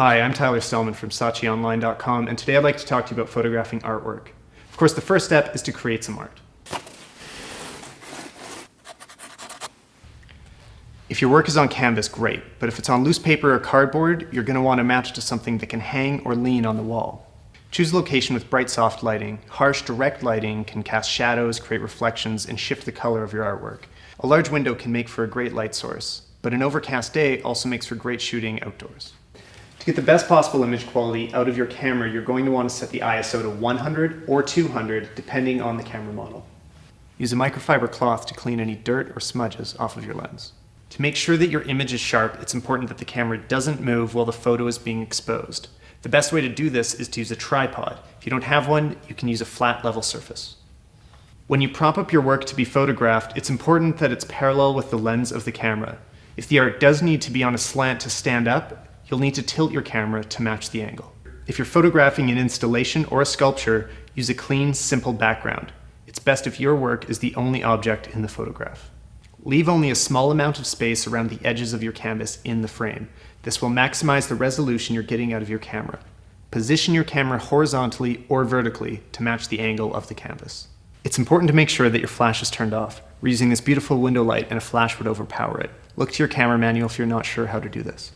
Hi, I'm Tyler Stalman from SaatchiOnline.com, and today I'd like to talk to you about photographing artwork. Of course, the first step is to create some art. If your work is on canvas, great, but if it's on loose paper or cardboard, you're going to want to match to something that can hang or lean on the wall. Choose a location with bright, soft lighting. Harsh, direct lighting can cast shadows, create reflections, and shift the color of your artwork. A large window can make for a great light source, but an overcast day also makes for great shooting outdoors. To get the best possible image quality out of your camera, you're going to want to set the ISO to 100 or 200, depending on the camera model. Use a microfiber cloth to clean any dirt or smudges off of your lens. To make sure that your image is sharp, it's important that the camera doesn't move while the photo is being exposed. The best way to do this is to use a tripod. If you don't have one, you can use a flat level surface. When you prop up your work to be photographed, it's important that it's parallel with the lens of the camera. If the art does need to be on a slant to stand up, you'll need to tilt your camera to match the angle. If you're photographing an installation or a sculpture, use a clean, simple background. It's best if your work is the only object in the photograph. Leave only a small amount of space around the edges of your canvas in the frame. This will maximize the resolution you're getting out of your camera. Position your camera horizontally or vertically to match the angle of the canvas. It's important to make sure that your flash is turned off. We're using this beautiful window light and a flash would overpower it. Look to your camera manual if you're not sure how to do this.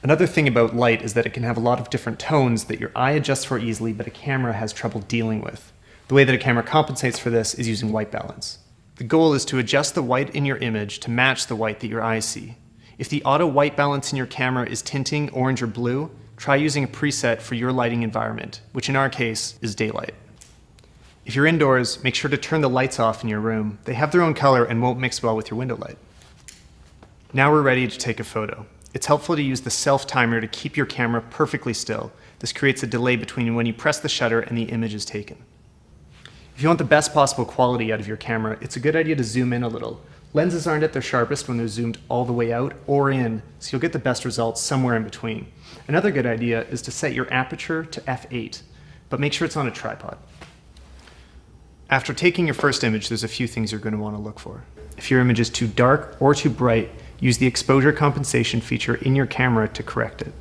Another thing about light is that it can have a lot of different tones that your eye adjusts for easily, but a camera has trouble dealing with. The way that a camera compensates for this is using white balance. The goal is to adjust the white in your image to match the white that your eyes see. If the auto white balance in your camera is tinting orange or blue, try using a preset for your lighting environment, which in our case is daylight. If you're indoors, make sure to turn the lights off in your room. They have their own color and won't mix well with your window light. Now we're ready to take a photo. It's helpful to use the self-timer to keep your camera perfectly still. This creates a delay between when you press the shutter and the image is taken. If you want the best possible quality out of your camera, it's a good idea to zoom in a little. Lenses aren't at their sharpest when they're zoomed all the way out or in, so you'll get the best results somewhere in between. Another good idea is to set your aperture to f8, but make sure it's on a tripod. After taking your first image, there's a few things you're going to want to look for. If your image is too dark or too bright, use the exposure compensation feature in your camera to correct it.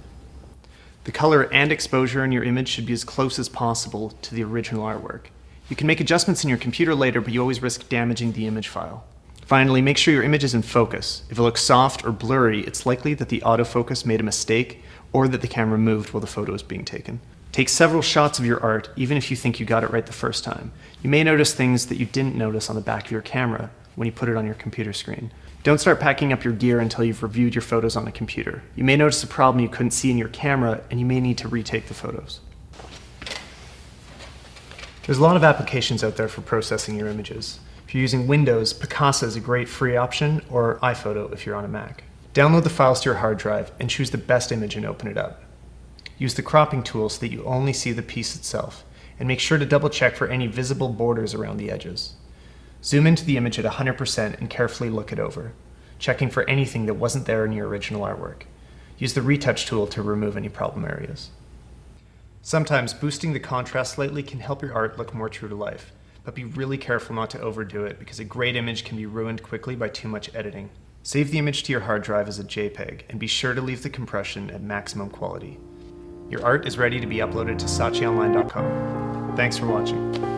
The color and exposure in your image should be as close as possible to the original artwork. You can make adjustments in your computer later, but you always risk damaging the image file. Finally, make sure your image is in focus. If it looks soft or blurry, it's likely that the autofocus made a mistake or that the camera moved while the photo is being taken. Take several shots of your art, even if you think you got it right the first time. You may notice things that you didn't notice on the back of your camera when you put it on your computer screen. Don't start packing up your gear until you've reviewed your photos on a computer. You may notice a problem you couldn't see in your camera, and you may need to retake the photos. There's a lot of applications out there for processing your images. If you're using Windows, Picasa is a great free option, or iPhoto if you're on a Mac. Download the files to your hard drive and choose the best image and open it up. Use the cropping tool so that you only see the piece itself, and make sure to double check for any visible borders around the edges. Zoom into the image at 100% and carefully look it over, checking for anything that wasn't there in your original artwork. Use the retouch tool to remove any problem areas. Sometimes boosting the contrast slightly can help your art look more true to life, but be really careful not to overdo it because a great image can be ruined quickly by too much editing. Save the image to your hard drive as a JPEG and be sure to leave the compression at maximum quality. Your art is ready to be uploaded to SaatchiOnline.com. Thanks for watching.